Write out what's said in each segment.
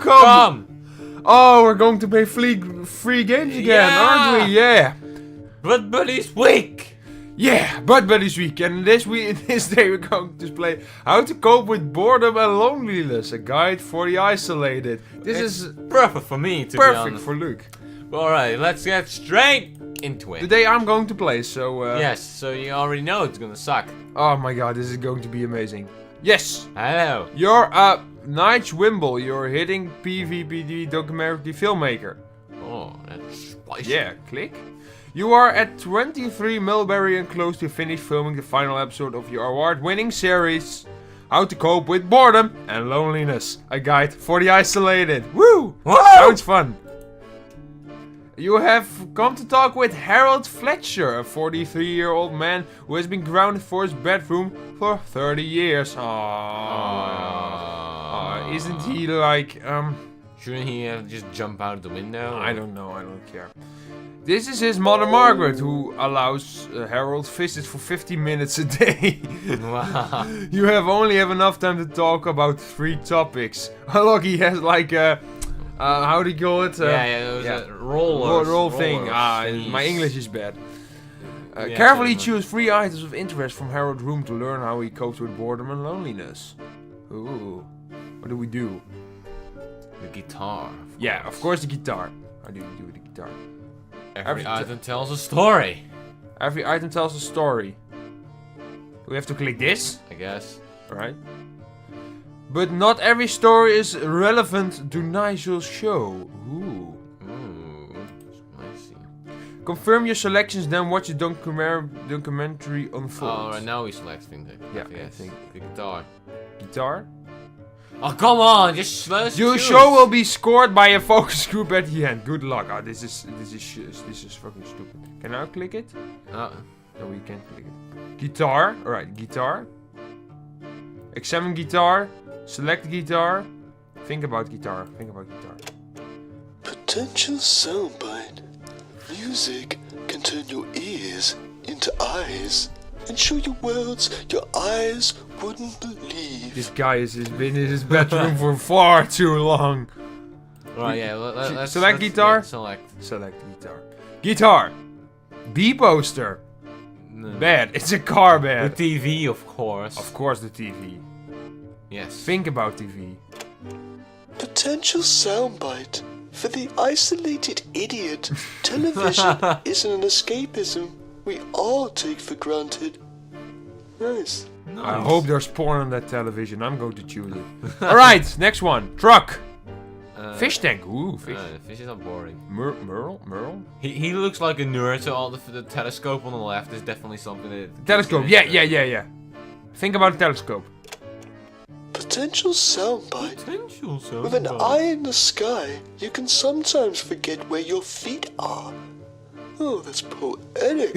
welcome! Oh, we're going to play free games again, aren't we? Yeah. BudBuddies week! Yeah, BudBuddies week. And this day we're going to play How to Cope with Boredom and Loneliness, a guide for the isolated. This is perfect for me, to be honest. perfect for Luke. Alright, let's get straight into it. Today I'm going to play, so... yes, so you already know it's gonna suck. Oh my god, this is going to be amazing. Yes! Hello. You're Nige Wimble, you're hitting PvPD documentary filmmaker. Oh, that's spicy. Yeah, click. You are at 23 Mulberry and close to finish filming the final episode of your award-winning series, How to Cope with Boredom and Loneliness, a guide for the isolated. Woo! Whoa! Sounds fun. You have come to talk with Harold Fletcher, a 43-year-old man who has been grounded for his bedroom for 30 years. Aww. Isn't he like, Shouldn't he just jump out the window? I don't know, I don't care. This is his mother Margaret, who allows Harold visits for 50 minutes a day. Wow. You only have enough time to talk about 3 topics. Look, he has like a... how do you call it? It was a roll thing. My English is bad. Carefully choose 3 items of interest from Harold's room to learn how he copes with boredom and loneliness. Ooh. What do we do? The guitar. Yeah, of course the guitar. How do you do with the guitar? Every item tells a story. Every item tells a story. We have to click this? I guess. Alright. But not every story is relevant to Nigel's show. Ooh. Spicy. Confirm your selections, then watch the documentary unfold. Oh, right now we select things. Yeah, yes. I think. The guitar. Guitar? Oh, come on, just let's Your choose. show will be scored by a focus group at the end. Good luck. Oh, this is fucking stupid. Can I click it? No, we can't click it. Guitar. Alright, guitar. Examine guitar. Select guitar. Think about guitar. Think about guitar. Potential soundbite. Music can turn your ears into eyes and show you worlds your eyes wouldn't believe. This guy has been in his bedroom for far too long. Right, yeah, let's select guitar. Yeah, select guitar. Guitar. B poster. No. Bad. It's a car bad. The TV, of course. Of course, the TV. Yes. Think about TV. Potential soundbite. For the isolated idiot, television isn't an escapism we all take for granted. Nice. I hope there's porn on that television. I'm going to choose it. Alright, next one. Truck. Fish tank. Ooh, fish. Fish is not boring. Merle? He looks like a nerd, so all the telescope on the left is definitely something that... Telescope. Yeah. Think about a telescope. Potential soundbite. Potential soundbite. With an eye in the sky, you can sometimes forget where your feet are. Oh, that's poetic.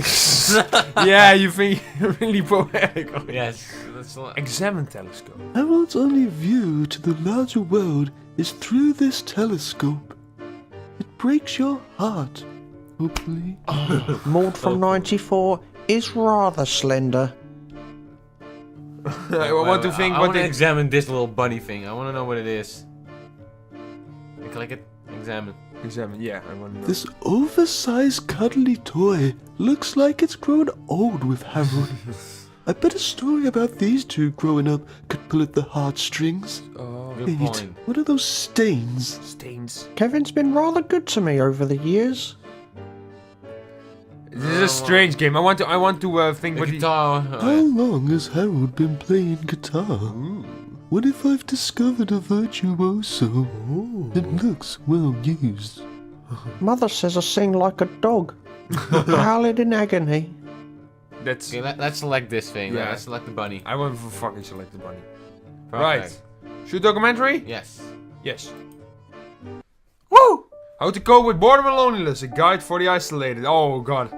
Yeah, you think you're really poetic. Yes. That's Examine telescope. Harold's only view to the larger world is through this telescope. It breaks your heart, hopefully. Maud from 94 is rather slender. I want to think I what want to examine this little bunny thing. I want to know what it is. You click it. Examine. Examine, yeah, I want to know. This oversized cuddly toy looks like it's grown old with Harold. I bet a story about these two growing up could pull at the heartstrings. Oh, good Wait, point. what are those stains? Stains. Kevin's been rather good to me over the years. This is a strange game. I want to think The what guitar. How long has Harold been playing guitar? What if I've discovered a virtuoso? It looks well used. Mother says I sing like a dog. Howling in agony. That's... Okay, let's select this thing. Yeah. Let's select the bunny. I want to fucking select the bunny. Perfect. Right. Shoot documentary? Yes. Yes. Woo! How to cope with boredom and loneliness, a guide for the isolated. Oh god.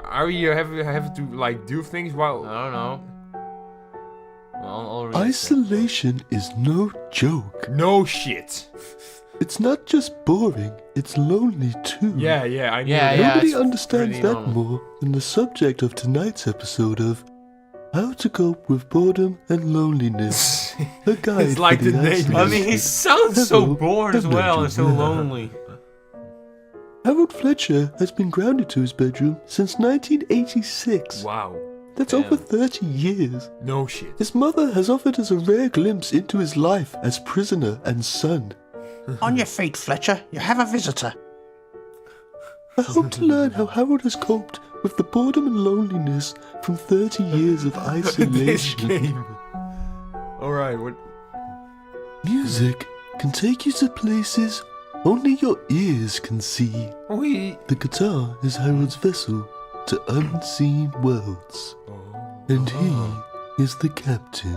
Are we have to like do things while... I don't know. I'll read Isolation is no joke. No shit. It's not just boring, it's lonely too. Yeah, I know. Yeah, that. Nobody it's understands pretty that normal. more than the subject of tonight's episode of How to Cope with Boredom and Loneliness. A guide It's like for the name. I mean, he sounds so Hello, bored as I'm well Nigel. and so lonely. Harold Fletcher has been grounded to his bedroom since 1986. Wow. That's Damn. over 30 years. No shit. His mother has offered us a rare glimpse into his life as prisoner and son. On your feet, Fletcher. You have a visitor. I hope to learn how Harold has coped with the boredom and loneliness from 30 years of This isolation. game. Alright, what? Music can take you to places only your ears can see. The guitar is Harold's vessel to unseen worlds. And he is the captain.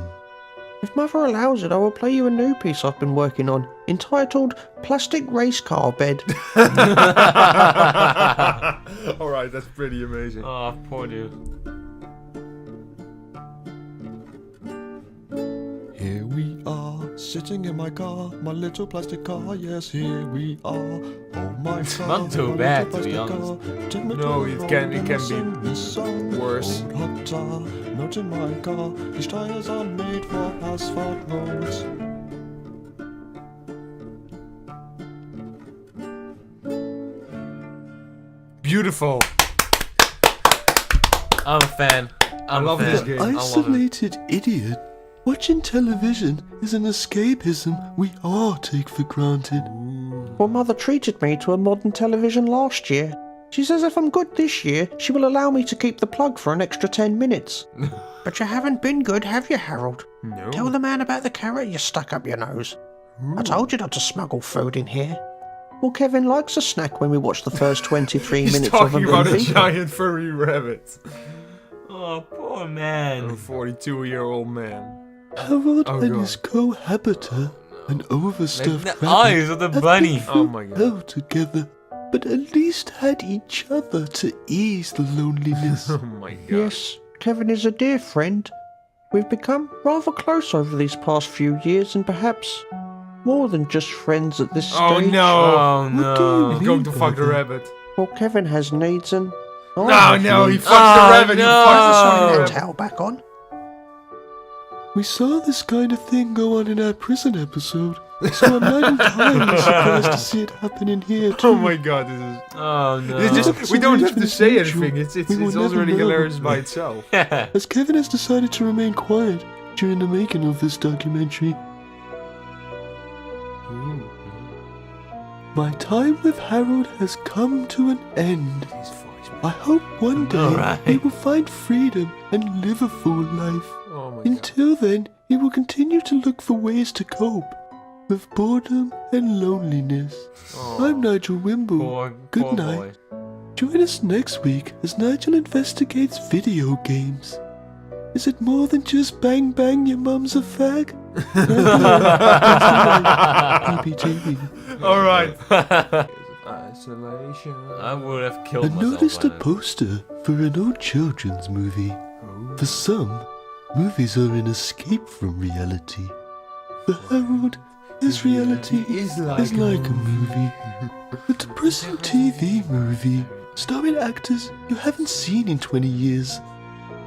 If Mother allows it, I will play you a new piece I've been working on, entitled Plastic Race Car Bed. Alright, that's pretty amazing. Oh, poor dude. Here we are, sitting in my car, my little plastic car. Yes, here we are. Oh my God, Not too my bad, little to be plastic honest. car. Take me No, to it the can- road it and can I be sing this song. worse. Old hot tar, not in my car. These tires are made for asphalt roads. Beautiful. I'm a fan. I'm love a fan. this game. I love it. Isolated idiot. Watching television is an escapism we all take for granted. Well, Mother treated me to a modern television last year. She says if I'm good this year, she will allow me to keep the plug for an extra 10 minutes. But you haven't been good, have you, Harold? No. Tell the man about the carrot you stuck up your nose. I told you not to smuggle food in here. Well, Kevin likes a snack when we watch the first 23 He's minutes of a talking about a movie. giant furry rabbit. Oh, poor A man. 42-year-old man. Harold Oh, and God. his cohabiter, an overstuffed Like the rabbit, eyes of the have bunny. been Oh my God. held together, but at least had each other to ease the loneliness. Oh my God. Yes, Kevin is a dear friend. We've become rather close over these past few years and perhaps more than just friends at this stage. Oh no. Oh What do you no. He's going to mean fuck by the that? rabbit. Well, Kevin has needs and... I No, have no, he needs. fucked the rabbit. He no. fucked the Put fucking that rabbit. towel back on. We saw this kind of thing go on in our prison episode, so I'm not entirely surprised to see it happening here too. Oh my God, this is... Oh no. It's just, It's we don't have to arrangement say as usual. anything. It's We will never already know. hilarious by itself. Yeah. As Kevin has decided to remain quiet during the making of this documentary. My time with Harold has come to an end. His voice, man. I hope one day Alright. he will find freedom and live a full life. Oh my God. Until then, he will continue to look for ways to cope with boredom and loneliness. Oh. I'm Nigel Wimble. Poor, Good poor night. boy. Join us next week as Nigel investigates video games. Is it more than just bang bang your mum's a fag? PPTV. Alright. Isolation. I would have I killed myself. noticed by a now. poster for an old children's movie. For some, movies are an escape from reality. For Harold, his reality is like a movie. A depressing TV movie, starring actors you haven't seen in 20 years.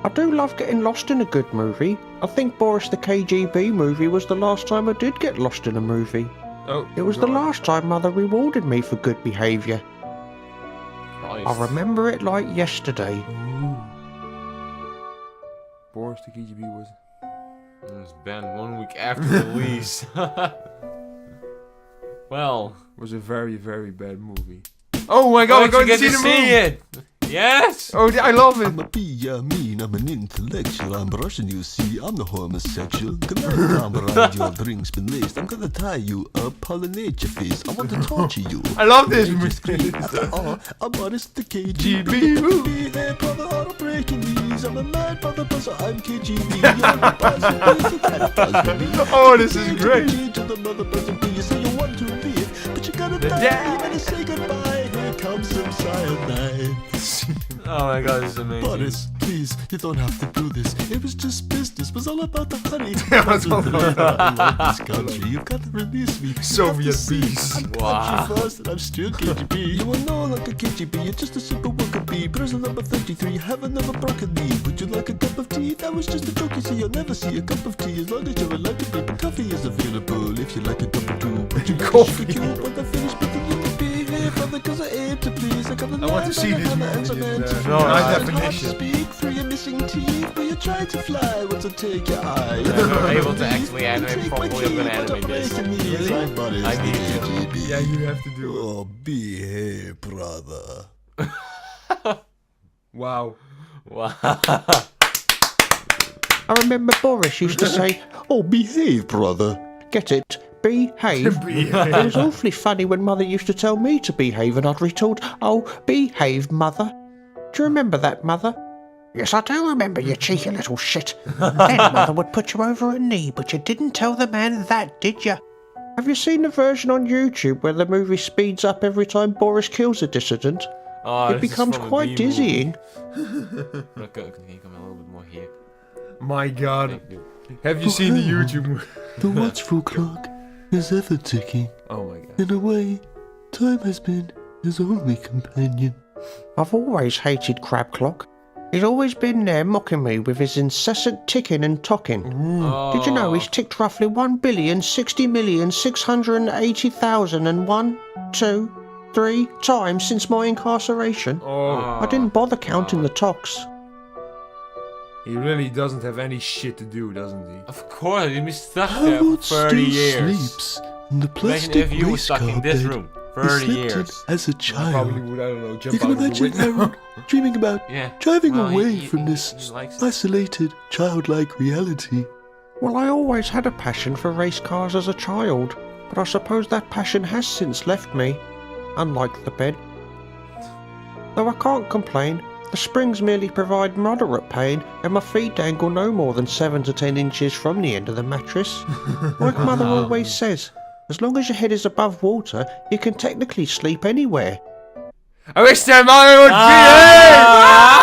I do love getting lost in a good movie. I think Boris the KGB movie was the last time I did get lost in a movie. Oh, It was the God. last time Mother rewarded me for good behaviour. Christ. I remember it like yesterday. Boris the KGB was... It was banned 1 week after release. Well, was a very, very bad movie. Oh my God, we're don't you going get to see the movie! it. Yes. Oh, I love it! I'ma be mean, I'm an intellectual. I'm Russian, you see, I'm the homosexual. Gonna come around your drinks been laced. I'm gonna tie you up, pollinate your face. I want to torture you. I love this movie. After all, I'm honest, the GB. KGB. Hey, brother, I'm breaking these. I'm a mad brother, so I'm KGB. You're the boss, you can't buzz me. Oh, this is great. To the mother person, you say you want to leave, but you gotta die. die. You better say goodbye. Here comes some cyanide. Oh my God, this is amazing. Boris, please, you don't have to do this. It was just business, was all about the honey. It's all about I love this country, you've got to release me. Soviet bees. Wow. First, and I'm still KGB. You are no longer KGB, you're just a simple worker bee. Person number 33, you have another broccoli. Would you like a cup of tea? That was just a joke, you see, you'll never see a cup of tea as long as you're allowed to be. But coffee is available if you like a cup of tea. Would you Coffee. like a when I finish, but then you can be here, brother, cause I aim to please. I want to see this movie in, no, high definition. definition. Speak through your missing teeth, but you try to fly. Once I take your eye, I'm not able to actually animate properly. I'm gonna animate this. Really? I need to. Yeah, you have to do it. Oh, behave, brother. Wow. Wow. I remember Boris used to say, Oh, behave, brother. get it, behave. It was awfully funny when Mother used to tell me to behave and I'd retort, oh, behave, Mother. Do you remember that, Mother? Yes, I do remember, you cheeky little shit. Then Mother would put you over a knee, but you didn't tell the man that, did you? Have you seen the version on YouTube where the movie speeds up every time Boris kills a dissident? Oh, It becomes quite dizzying. Okay, can you come a little bit more here? My God. Thank you. Have you seen the YouTube movie? The watchful clock is ever ticking. Oh my God. In a way, time has been his only companion. I've always hated Crab Clock. He's always been there mocking me with his incessant ticking and tocking. Did you know he's ticked roughly 1,060,680,001, 2, 3 times since my incarceration? Oh. I didn't bother counting the tocks. He really doesn't have any shit to do, doesn't he? Of course, you've been stuck there for 30 years. Sleeps in the Imagine plastic if you were stuck in this room 30 years. As a Probably child. would, I don't know, You jump can out of the imagine window. Aaron dreaming about Yeah. driving Well, away he from this likes it. isolated, childlike reality. Well, I always had a passion for race cars as a child, but I suppose that passion has since left me, unlike the bed. Though I can't complain, the springs merely provide moderate pain and my feet dangle no more than 7 to 10 inches from the end of the mattress. Like Mother always says, as long as your head is above water, you can technically sleep anywhere. I wish their mother would behave!